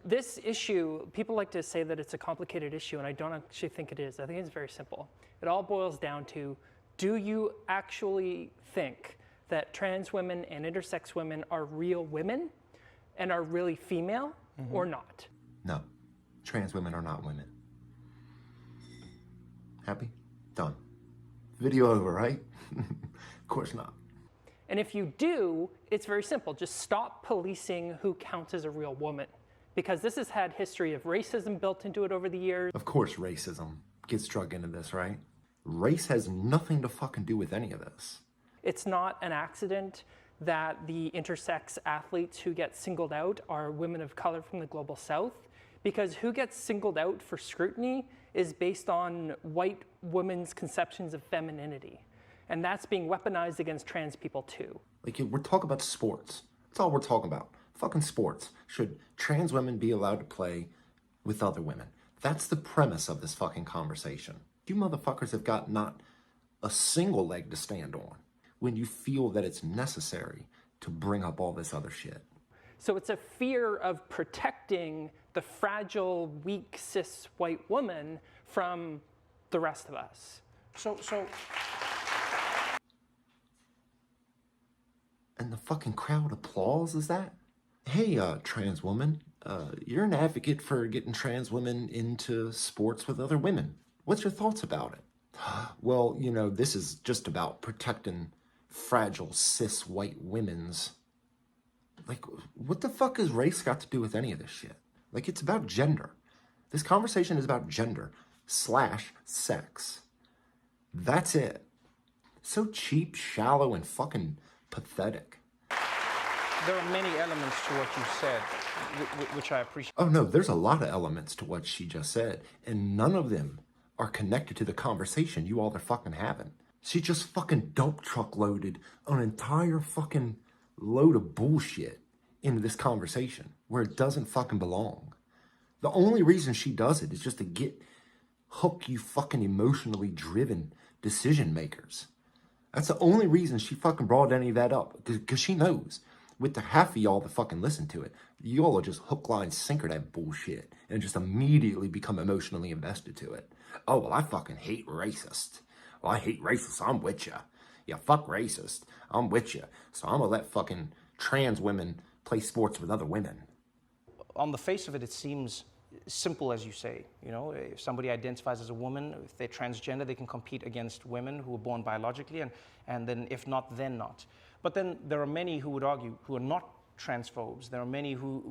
This issue, people like to say that it's a complicated issue, and I don't actually think it is. I think it's very simple. It all boils down to, do you actually think that trans women and intersex women are real women and are really female or not? No, trans women are not women. Happy? Done. Video over, right? Of course not. And if you do, it's very simple. Just stop policing who counts as a real woman, because this has had history of racism built into it over the years. Of course racism gets drug into this, right? Race has nothing to fucking do with any of this. It's not an accident that the intersex athletes who get singled out are women of color from the global south, because who gets singled out for scrutiny is based on white women's conceptions of femininity. And that's being weaponized against trans people too. Like, we're talking about sports. That's all we're talking about. Fucking sports. Should trans women be allowed to play with other women? That's the premise of this fucking conversation. You motherfuckers have got not a single leg to stand on when you feel that it's necessary to bring up all this other shit. So it's a fear of protecting the fragile, weak, cis white woman from the rest of us. And the fucking crowd applauds is that? Hey, trans woman, you're an advocate for getting trans women into sports with other women. What's your thoughts about it? Well, you know, this is just about protecting fragile cis white women's. Like, what the fuck has race got to do with any of this shit? Like, it's about gender. This conversation is about gender / sex. That's it. So cheap, shallow, and fucking pathetic. There are many elements to what you said, which I appreciate. Oh no, there's a lot of elements to what she just said, and none of them are connected to the conversation you all are fucking having. She just fucking dump truck loaded an entire fucking load of bullshit into this conversation where it doesn't fucking belong. The only reason she does it is just to hook you fucking emotionally driven decision makers. That's the only reason she fucking brought any of that up, because she knows with the half of y'all that fucking listen to it, y'all will just hook, line, sinker that bullshit and just immediately become emotionally invested to it. Oh, well, I fucking hate racist. Well, I hate racist, so I'm with ya. Yeah, fuck racist, I'm with ya. So I'm gonna let fucking trans women play sports with other women. On the face of it, it seems simple, as you say. You know, if somebody identifies as a woman, if they're transgender, they can compete against women who are born biologically, and then if not, then not. But then there are many who would argue, who are not transphobes. There are many who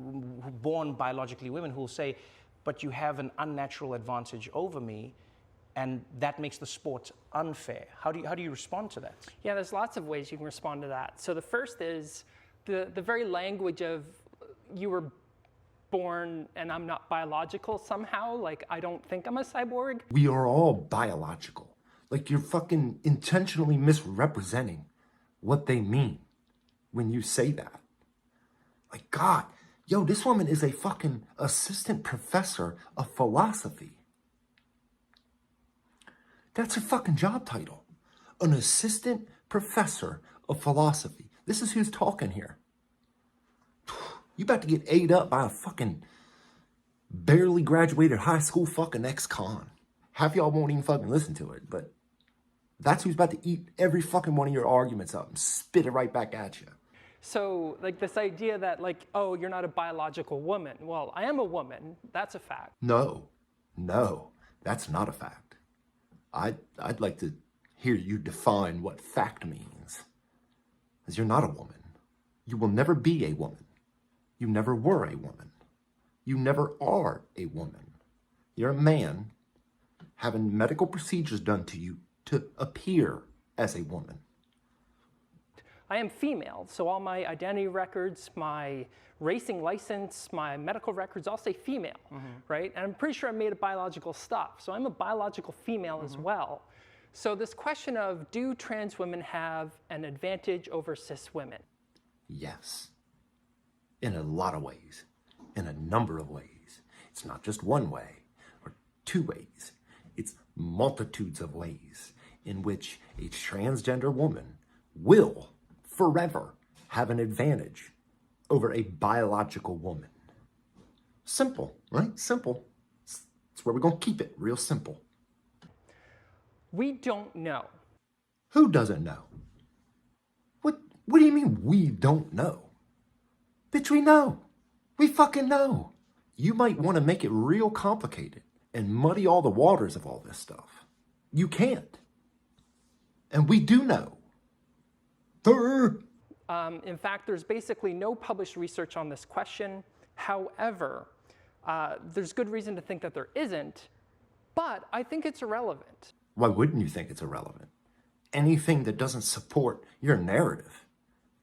born biologically women who will say, but you have an unnatural advantage over me, and that makes the sport unfair. How do you respond to that? Yeah, there's lots of ways you can respond to that. So the first is the very language of you were born and I'm not biological somehow. Like, I don't think I'm a cyborg. We are all biological. Like, you're fucking intentionally misrepresenting what they mean when you say that. Like, God, yo, this woman is a fucking assistant professor of philosophy. That's her fucking job title. An assistant professor of philosophy. This is who's talking here. You about to get ate up by a fucking barely graduated high school fucking ex-con. Half y'all won't even fucking listen to it, but that's who's about to eat every fucking one of your arguments up and spit it right back at you. So, like, this idea that, like, oh, you're not a biological woman. Well, I am a woman. That's a fact. No, that's not a fact. I'd like to hear you define what fact means. Because you're not a woman. You will never be a woman. You never were a woman. You never are a woman. You're a man having medical procedures done to you to appear as a woman. I am female, so all my identity records, my racing license, my medical records all say female, right? And I'm pretty sure I'm made of biological stuff, so I'm a biological female as well. So this question of, do trans women have an advantage over cis women? Yes. In a lot of ways. In a number of ways. It's not just one way or two ways. It's multitudes of ways in which a transgender woman will forever have an advantage over a biological woman. Simple, right? Simple. It's where we're going to keep it, real simple. We don't know. Who doesn't know? What do you mean we don't know? Bitch, we know. We fucking know. You might want to make it real complicated and muddy all the waters of all this stuff. You can't. And we do know. In fact, there's basically no published research on this question. However, there's good reason to think that there isn't, but I think it's irrelevant. Why wouldn't you think it's irrelevant? Anything that doesn't support your narrative,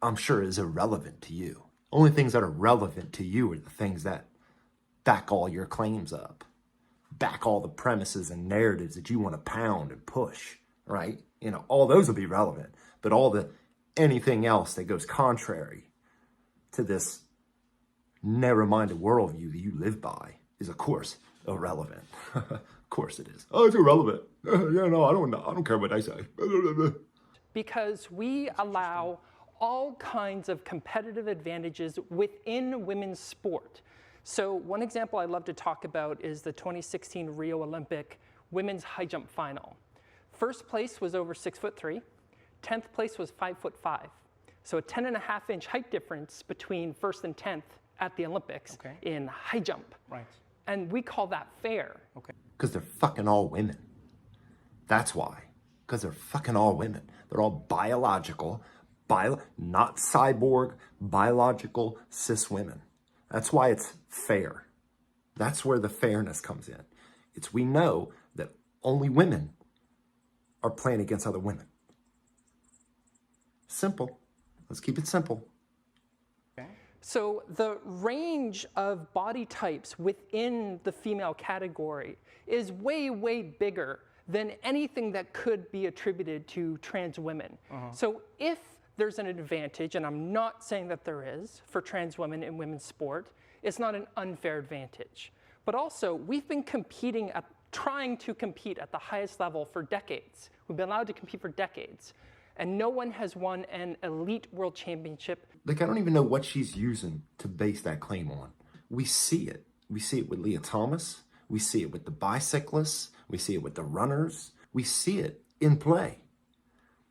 I'm sure is irrelevant to you. Only things that are relevant to you are the things that back all your claims up, back all the premises and narratives that you want to pound and push, right? You know, all those will be relevant, but anything else that goes contrary to this narrow-minded worldview that you live by is, of course, irrelevant. Of course it is. Oh, it's irrelevant. Yeah, no, I don't care what I say. Because we allow all kinds of competitive advantages within women's sport. So one example I love to talk about is the 2016 Rio Olympic women's high jump final. First place was over 6'3", 10th place was 5'5". So a 10.5-inch height difference between first and 10th at the Olympics in high jump. Right. And we call that fair. Okay. Because they're fucking all women. That's why. Because they're fucking all women. They're all biological, not cyborg, biological cis women. That's why it's fair. That's where the fairness comes in. We know that only women are playing against other women. Simple. Let's keep it simple. So the range of body types within the female category is way, way bigger than anything that could be attributed to trans women. So if there's an advantage, and I'm not saying that there is, for trans women in women's sport, it's not an unfair advantage. But also, we've been trying to compete at the highest level for decades. We've been allowed to compete for decades. And no one has won an elite world championship. Like, I don't even know what she's using to base that claim on. We see it. We see it with Leah Thomas. We see it with the bicyclists. We see it with the runners. We see it in play.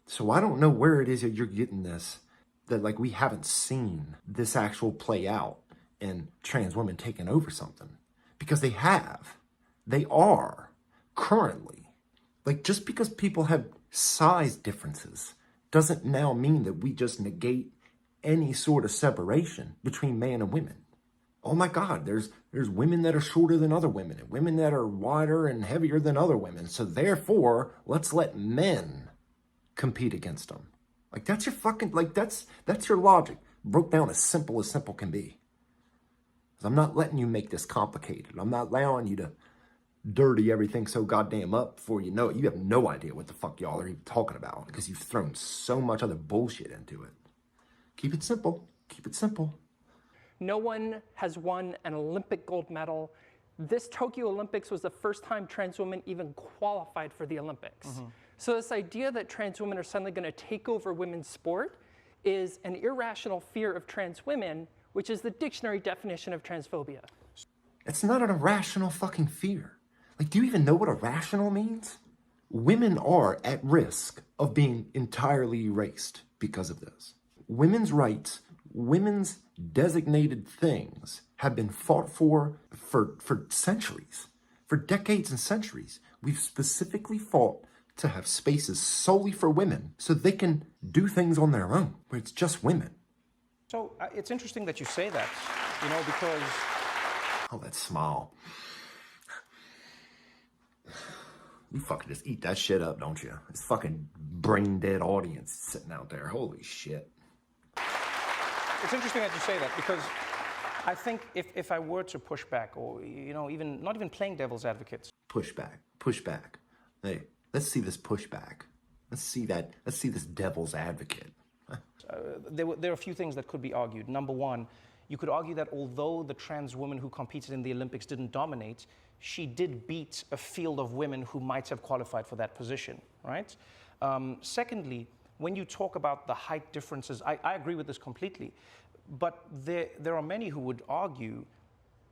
So I don't know where it is that you're getting this, that like we haven't seen this actual play out and trans women taking over something. Because they have. They are currently. Like, just because people have size differences doesn't now mean that we just negate any sort of separation between man and women. Oh my God, there's women that are shorter than other women and women that are wider and heavier than other women. So therefore, let's let men compete against them. Like, that's your fucking, like, that's your logic. Broke down as simple can be. 'Cause I'm not letting you make this complicated. I'm not allowing you to dirty everything so goddamn up before you know it. You have no idea what the fuck y'all are even talking about because you've thrown so much other bullshit into it. Keep it simple. Keep it simple. No one has won an Olympic gold medal. This Tokyo Olympics was the first time trans women even qualified for the Olympics. So this idea that trans women are suddenly going to take over women's sport is an irrational fear of trans women, which is the dictionary definition of transphobia. It's not an irrational fucking fear. Like, do you even know what irrational means? Women are at risk of being entirely erased because of this. Women's rights, women's designated things have been fought for centuries, for decades and centuries. We've specifically fought to have spaces solely for women so they can do things on their own, where it's just women. So it's interesting that you say that, you know, because... Oh, that smile. You fucking just eat that shit up, don't you? It's fucking brain dead audience sitting out there. Holy shit. It's interesting that you say that because I think if I were to push back or, you know, even not even playing devil's advocates. Push back. Hey, let's see this pushback. Let's see this devil's advocate. There are a few things that could be argued. Number one, you could argue that although the trans woman who competed in the Olympics didn't dominate, she did beat a field of women who might have qualified for that position, right? Secondly, when you talk about the height differences, I agree with this completely. But there are many who would argue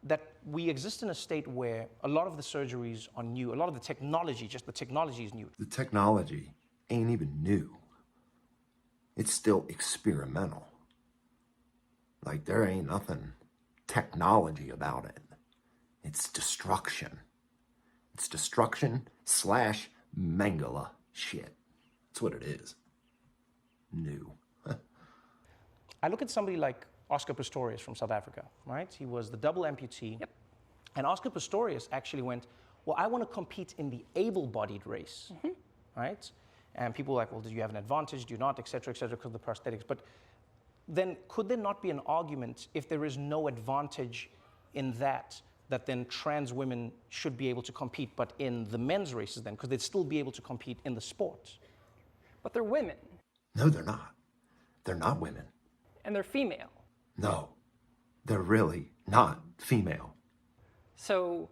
that we exist in a state where a lot of the surgeries are new, a lot of the technology, just the technology is new. The technology ain't even new. It's still experimental. Like, there ain't nothing technology about it. It's destruction. It's destruction / Mangala shit. That's what it is. New. I look at somebody like Oscar Pistorius from South Africa, right? He was the double amputee. Yep. And Oscar Pistorius actually went, well, I want to compete in the able-bodied race, right? And people were like, well, do you have an advantage? Do you not? Et cetera, because of the prosthetics. But then could there not be an argument, if there is no advantage in that then trans women should be able to compete, but in the men's races then? Because they'd still be able to compete in the sport. But they're women. No, they're not. They're not women. And they're female. No, they're really not female. So,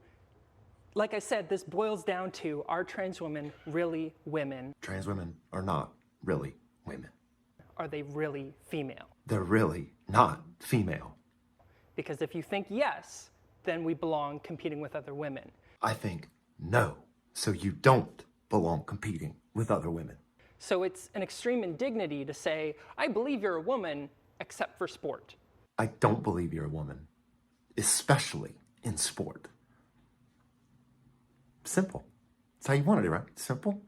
like I said, this boils down to, are trans women really women? Trans women are not really women. Are they really female? They're really not female. Because if you think yes, then we belong competing with other women. I think no, so you don't belong competing with other women. So it's an extreme indignity to say, I believe you're a woman, except for sport. I don't believe you're a woman, especially in sport. Simple. That's how you wanted it, right? Simple.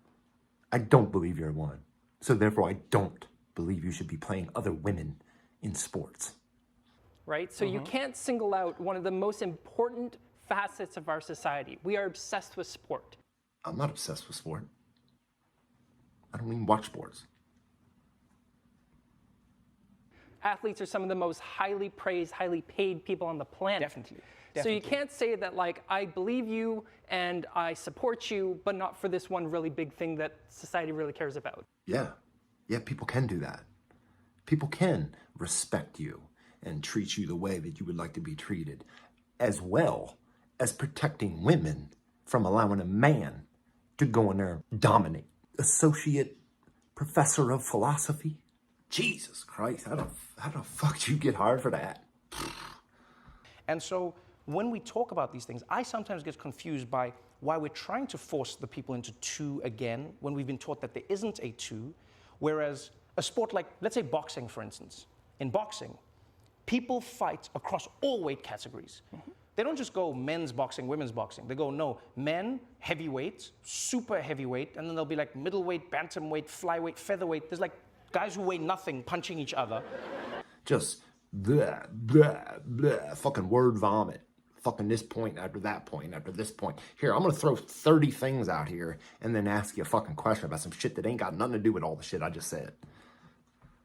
I don't believe you're a woman, so therefore I don't believe you should be playing other women in sports. Right? So you can't single out one of the most important facets of our society. We are obsessed with sport. I'm not obsessed with sport. I don't even watch sports. Athletes are some of the most highly praised, highly paid people on the planet. Definitely. So you can't say that, like, I believe you and I support you, but not for this one really big thing that society really cares about. Yeah, people can do that. People can respect you and treat you the way that you would like to be treated, as well as protecting women from allowing a man to go in there and dominate. Associate professor of philosophy? Jesus Christ, how the fuck do you get hired for that? And so when we talk about these things, I sometimes get confused by why we're trying to force the people into two again when we've been taught that there isn't a two, whereas a sport like, let's say boxing, for instance. In boxing, people fight across all weight categories. They don't just go men's boxing, women's boxing. They go, no, men, heavyweight, super heavyweight, and then they'll be like middleweight, bantamweight, flyweight, featherweight. There's like guys who weigh nothing punching each other. Just blah, blah, blah, fucking word vomit. Fucking this point after that point after this point. Here, I'm gonna throw 30 things out here and then ask you a fucking question about some shit that ain't got nothing to do with all the shit I just said.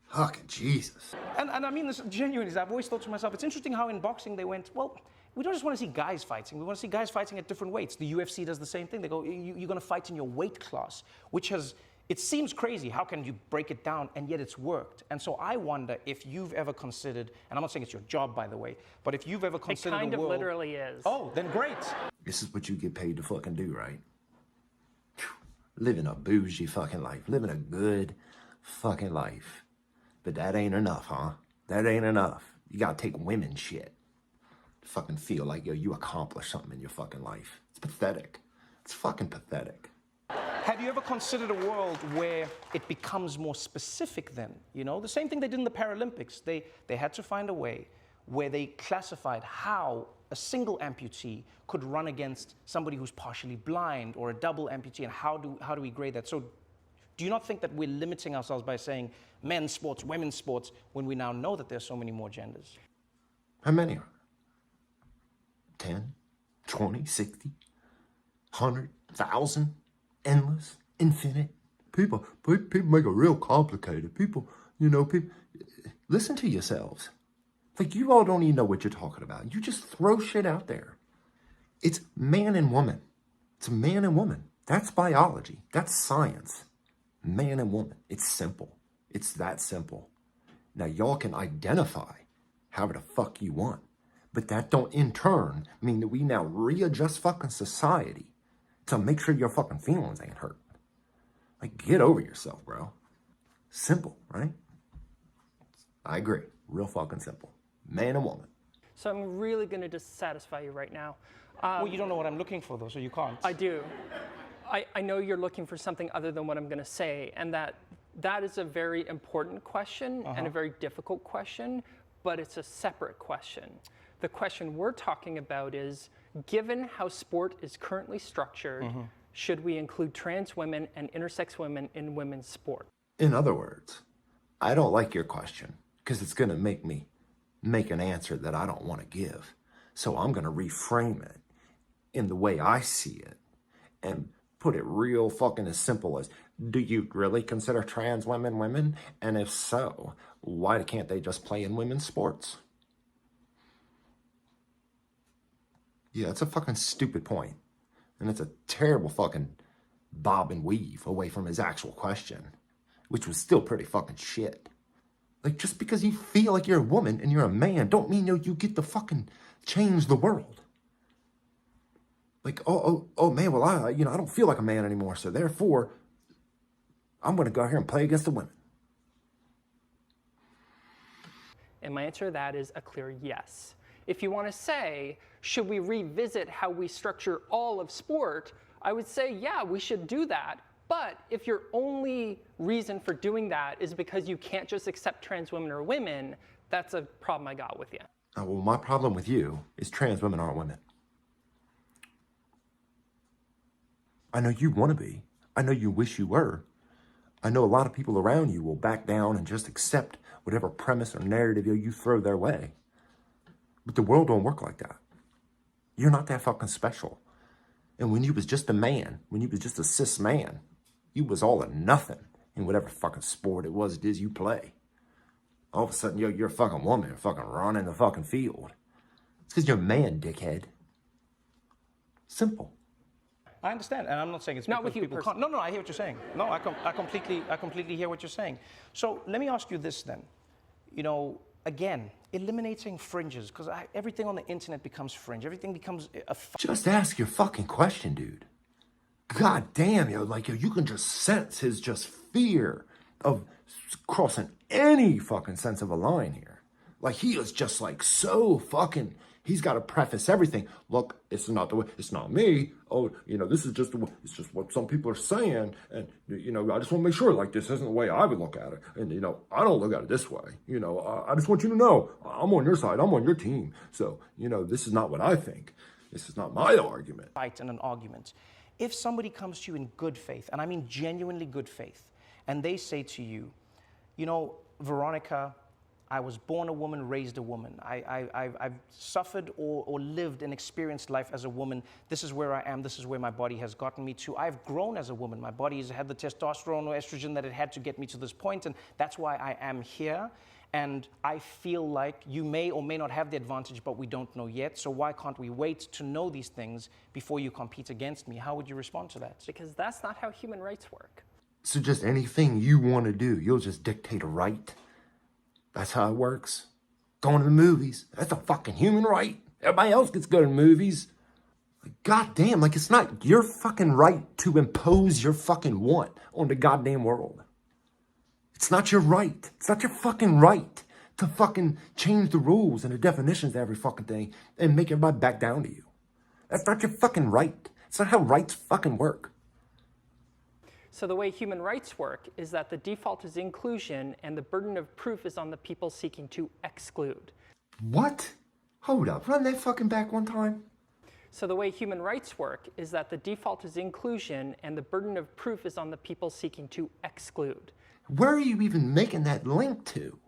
Fucking Jesus. And I mean this genuinely. I've always thought to myself, it's interesting how in boxing they went, well, we don't just want to see guys fighting. We want to see guys fighting at different weights. The UFC does the same thing. They go, you're going to fight in your weight class, which has, it seems crazy. How can you break it down? And yet it's worked. And so I wonder if you've ever considered, and I'm not saying it's your job, by the way, but if you've ever considered It kind a of world, literally is. Oh, then great. This is what you get paid to fucking do, right? Living a bougie fucking life. Living a good fucking life. But that ain't enough, huh? That ain't enough. You gotta take women shit. Fucking feel like, yo, you accomplished something in your fucking life. It's pathetic. It's fucking pathetic. Have you ever considered a world where it becomes more specific then? You know, the same thing they did in the Paralympics. They had to find a way where they classified how a single amputee could run against somebody who's partially blind or a double amputee, and how do we grade that? So do you not think that we're limiting ourselves by saying men's sports, women's sports, when we now know that there's so many more genders? How many are there? 10, 20, 60, 100, 1,000, endless, infinite. People make it real complicated. People, listen to yourselves. Like, you all don't even know what you're talking about. You just throw shit out there. It's man and woman. It's man and woman. That's biology. That's science. Man and woman. It's simple. It's that simple. Now, y'all can identify however the fuck you want. But that don't in turn mean that we now readjust fucking society to make sure your fucking feelings ain't hurt. Like, get over yourself, bro. Simple, right? I agree. Real fucking simple. Man and woman. So I'm really going to dissatisfy you right now. Well, you don't know what I'm looking for, though, so you can't. I do. I know you're looking for something other than what I'm going to say, and that is a very important question and a very difficult question, but it's a separate question. The question we're talking about is, given how sport is currently structured, should we include trans women and intersex women in women's sport? In other words, I don't like your question because it's going to make me make an answer that I don't want to give. So I'm going to reframe it in the way I see it and put it real fucking as simple as, do you really consider trans women women? And if so, why can't they just play in women's sports? Yeah, it's a fucking stupid point. And it's a terrible fucking bob and weave away from his actual question, which was still pretty fucking shit. Like, just because you feel like you're a woman and you're a man, don't mean you get to fucking change the world. Like, oh man, well, I don't feel like a man anymore, so therefore, I'm going to go out here and play against the women. And my answer to that is a clear yes. If you want to say, should we revisit how we structure all of sport, I would say, yeah, we should do that. But if your only reason for doing that is because you can't just accept trans women or women, that's a problem I got with you. Oh, well, my problem with you is trans women aren't women. I know you want to be. I know you wish you were. I know a lot of people around you will back down and just accept whatever premise or narrative you throw their way. But the world don't work like that. You're not that fucking special. And when you was just a man, when you was just a cis man, you was all or nothing in whatever fucking sport it is you play. All of a sudden, you're a fucking woman, fucking running the fucking field. It's because you're a man, dickhead. Simple. I understand, and I'm not saying it's not because with you people can't. No, I hear what you're saying. No, I completely hear what you're saying. So let me ask you this then. Again, eliminating fringes, because everything on the internet becomes fringe. Everything becomes Just ask your fucking question, dude. God damn, you can just sense his just fear of crossing any fucking sense of a line here. Like, he is just like so fucking, he's got to preface everything. Look, it's not the way, it's not me. Oh, this is just the way, it's just what some people are saying. And, I just want to make sure, like, this isn't the way I would look at it. And, I don't look at it this way. I just want you to know, I'm on your side. I'm on your team. So, this is not what I think. This is not my argument. Fight and an argument. If somebody comes to you in good faith, and I mean genuinely good faith, and they say to you, Veronica, I was born a woman, raised a woman. I've suffered or lived and experienced life as a woman. This is where I am. This is where my body has gotten me to. I've grown as a woman. My body has had the testosterone or estrogen that it had to get me to this point, and that's why I am here. And I feel like you may or may not have the advantage, but we don't know yet. So why can't we wait to know these things before you compete against me? How would you respond to that? Because that's not how human rights work. So just anything you want to do, you'll just dictate a right? That's how it works. Going to the movies, that's a fucking human right. Everybody else gets to go to the movies. God damn, it's not your fucking right to impose your fucking want on the goddamn world. It's not your right. It's not your fucking right to fucking change the rules and the definitions of every fucking thing and make everybody back down to you. That's not your fucking right. It's not how rights fucking work. So the way human rights work is that the default is inclusion and the burden of proof is on the people seeking to exclude. What? Hold up, run that fucking back one time. So the way human rights work is that the default is inclusion and the burden of proof is on the people seeking to exclude. Where are you even making that link to?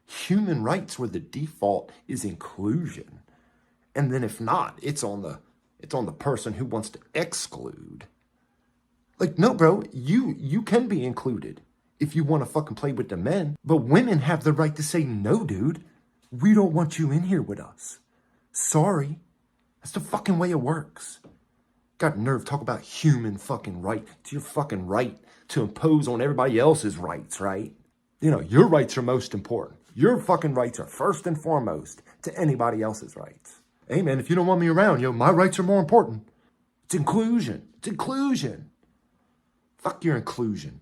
Human rights where the default is inclusion. And then if not, it's on the person who wants to exclude. No, bro, you can be included if you want to fucking play with the men. But women have the right to say, no, dude, we don't want you in here with us. Sorry. That's the fucking way it works. Got nerve talk about human fucking right. It's your fucking right to impose on everybody else's rights, right? Your rights are most important. Your fucking rights are first and foremost to anybody else's rights. Hey, man, if you don't want me around, my rights are more important. It's inclusion. It's inclusion. Fuck your inclusion.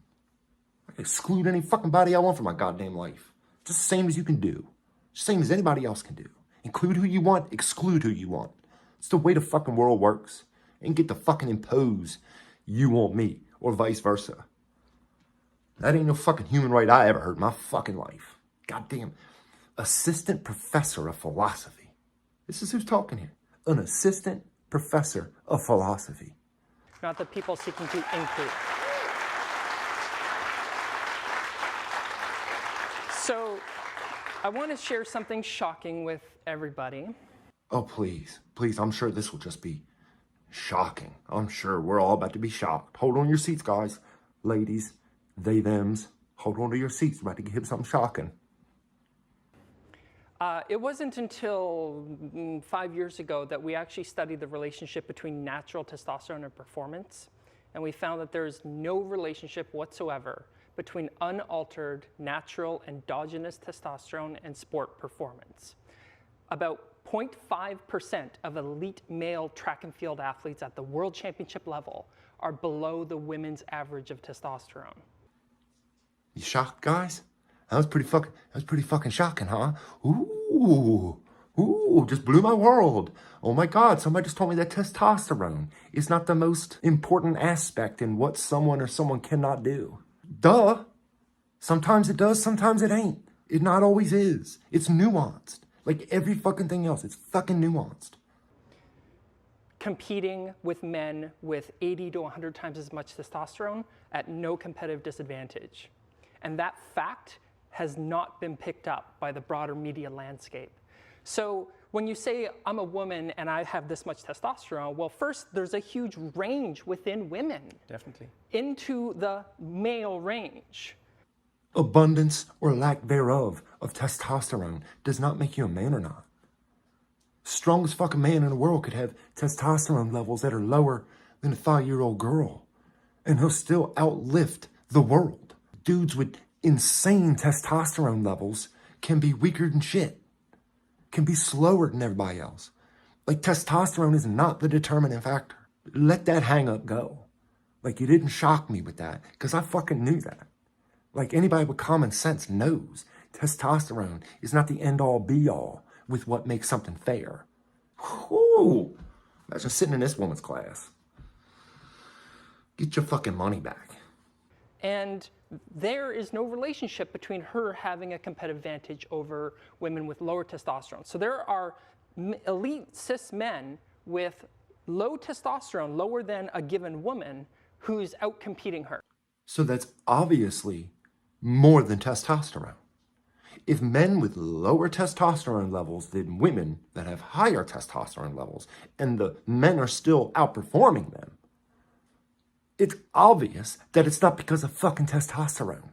I can exclude any fucking body I want from my goddamn life. Just the same as you can do. Just the same as anybody else can do. Include who you want, exclude who you want. It's the way the fucking world works. And get to fucking impose you on me, or vice versa. That ain't no fucking human right I ever heard in my fucking life. Goddamn. Assistant professor of philosophy. This is who's talking here. An assistant professor of philosophy. Not the people seeking to include. So, I want to share something shocking with everybody. Oh, please. Please, I'm sure this will just be shocking. I'm sure we're all about to be shocked. Hold on your seats, guys. Ladies, they, thems. Hold on to your seats. We're about to get something shocking. It wasn't until 5 years ago that we actually studied the relationship between natural testosterone and performance. And we found that there's no relationship whatsoever between unaltered, natural, endogenous testosterone and sport performance. About 0.5% of elite male track and field athletes at the world championship level are below the women's average of testosterone. You shocked, guys? That was pretty fucking shocking, huh? Ooh, just blew my world. Oh my God, somebody just told me that testosterone is not the most important aspect in what someone or someone cannot do. Duh. Sometimes it does, sometimes it ain't. It not always is. It's nuanced. Like every fucking thing else, it's fucking nuanced. Competing with men with 80 to 100 times as much testosterone at no competitive disadvantage. And that fact has not been picked up by the broader media landscape. So when you say I'm a woman and I have this much testosterone, well, first there's a huge range within women. Definitely. Into the male range. Abundance or lack thereof of testosterone does not make you a man or not. Strongest fucking man in the world could have testosterone levels that are lower than a 5-year-old girl, and he'll still outlift the world. Dudes with insane testosterone levels can be weaker than shit, can be slower than everybody else. Like, testosterone is not the determining factor. Let that hang up go. Like, you didn't shock me with that, because I fucking knew that. Like, anybody with common sense knows testosterone is not the end-all be-all with what makes something fair. Whew. Imagine sitting in this woman's class. Get your fucking money back. And there is no relationship between her having a competitive advantage over women with lower testosterone. So there are elite cis men with low testosterone, lower than a given woman, who's out-competing her. So that's obviously more than testosterone. If men with lower testosterone levels than women that have higher testosterone levels, and the men are still outperforming them, it's obvious that it's not because of fucking testosterone.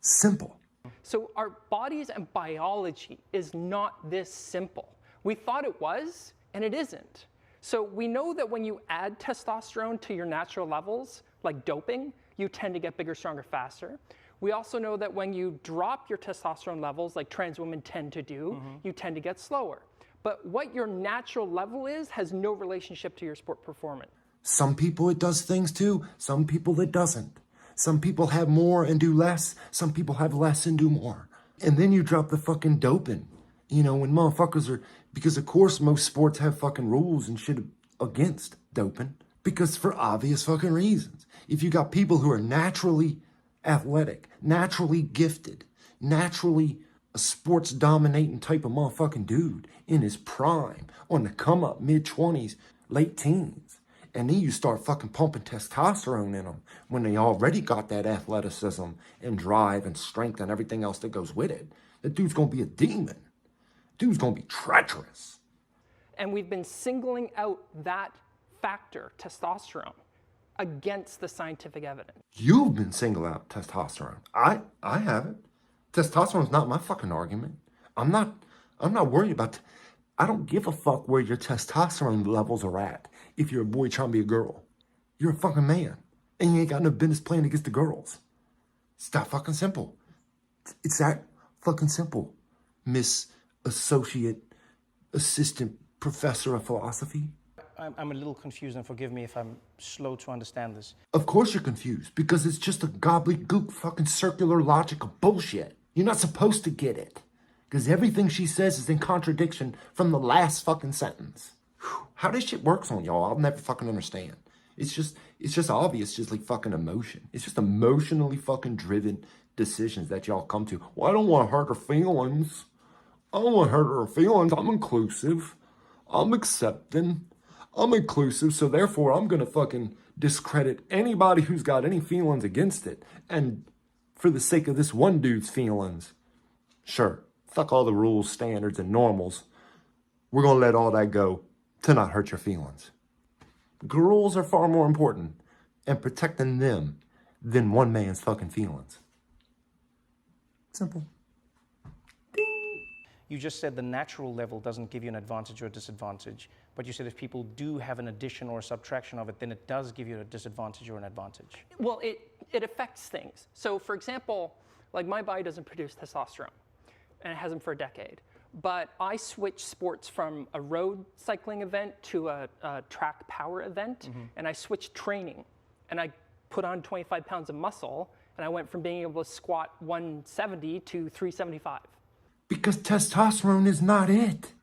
Simple. So our bodies and biology is not this simple. We thought it was, and it isn't. So we know that when you add testosterone to your natural levels, like doping, you tend to get bigger, stronger, faster. We also know that when you drop your testosterone levels, like trans women tend to do, you tend to get slower. But what your natural level is has no relationship to your sport performance. Some people it does things to, some people it doesn't. Some people have more and do less, some people have less and do more. And then you drop the fucking doping. You know, when motherfuckers are, because of course most sports have fucking rules and shit against doping. Because for obvious fucking reasons. If you got people who are naturally athletic, naturally gifted, naturally a sports dominating type of motherfucking dude in his prime, on the come up, mid-20s, late teens. And then you start fucking pumping testosterone in them when they already got that athleticism and drive and strength and everything else that goes with it. That dude's gonna be a demon. Dude's gonna be treacherous. And we've been singling out that factor, testosterone, against the scientific evidence. You've been singling out testosterone. I haven't. Testosterone's not my fucking argument. I'm not worried about, I don't give a fuck where your testosterone levels are at. If you're a boy trying to be a girl, you're a fucking man. And you ain't got no business playing against the girls. It's that fucking simple. It's that fucking simple, Miss Associate Assistant Professor of Philosophy. I'm a little confused, and forgive me if I'm slow to understand this. Of course you're confused, because it's just a gobbledygook fucking circular logic of bullshit. You're not supposed to get it. Because everything she says is in contradiction from the last fucking sentence. Whew. How this shit works on y'all, I'll never fucking understand. It's just obvious, just like fucking emotion. It's just emotionally fucking driven decisions that y'all come to. Well, I don't want to hurt her feelings. I don't want to hurt her feelings. I'm inclusive. I'm accepting. I'm inclusive, so therefore I'm going to fucking discredit anybody who's got any feelings against it. And for the sake of this one dude's feelings, sure, fuck all the rules, standards, and normals. We're going to let all that go to not hurt your feelings. Girls are far more important in protecting them than one man's fucking feelings. Simple. You just said the natural level doesn't give you an advantage or a disadvantage, but you said if people do have an addition or a subtraction of it, then it does give you a disadvantage or an advantage. Well, it affects things. So for example, like my body doesn't produce testosterone, and it hasn't for a decade. But I switched sports from a road cycling event to a track power event, and I switched training, and I put on 25 pounds of muscle, and I went from being able to squat 170 to 375. Because testosterone is not it.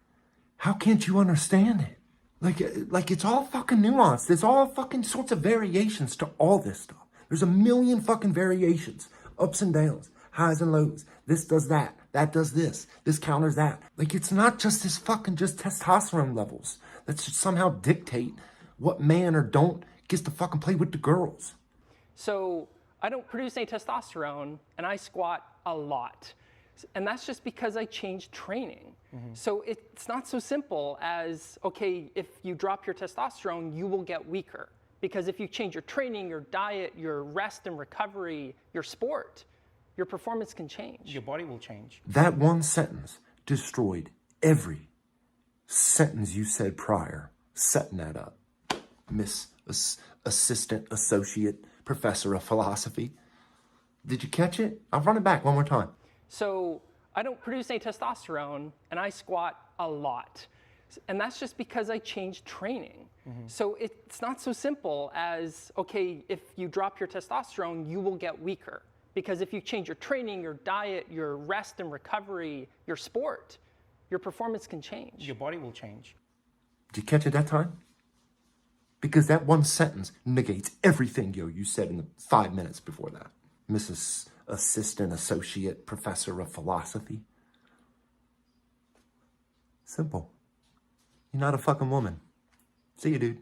How can't you understand it? Like it's all fucking nuanced. There's all fucking sorts of variations to all this stuff. There's a million fucking variations, ups and downs, highs and lows. This does that. That does this. This counters that. Like, it's not just this fucking just testosterone levels that should somehow dictate what man or don't gets to fucking play with the girls. So I don't produce any testosterone, and I squat a lot. And that's just because I changed training. So it's not so simple as, okay, if you drop your testosterone, you will get weaker. Because if you change your training, your diet, your rest and recovery, your sport, your performance can change. Your body will change. That one sentence destroyed every sentence you said prior, setting that up. Miss Assistant Associate Professor of Philosophy. Did you catch it? I'll run it back one more time. So I don't produce any testosterone, and I squat a lot. And that's just because I changed training. So it's not so simple as, okay, if you drop your testosterone, you will get weaker. Because if you change your training, your diet, your rest and recovery, your sport, your performance can change. Your body will change. Did you catch it that time? Because that one sentence negates everything, you said in the 5 minutes before that. Mrs. Assistant Associate Professor of Philosophy. Simple. You're not a fucking woman. See you, dude.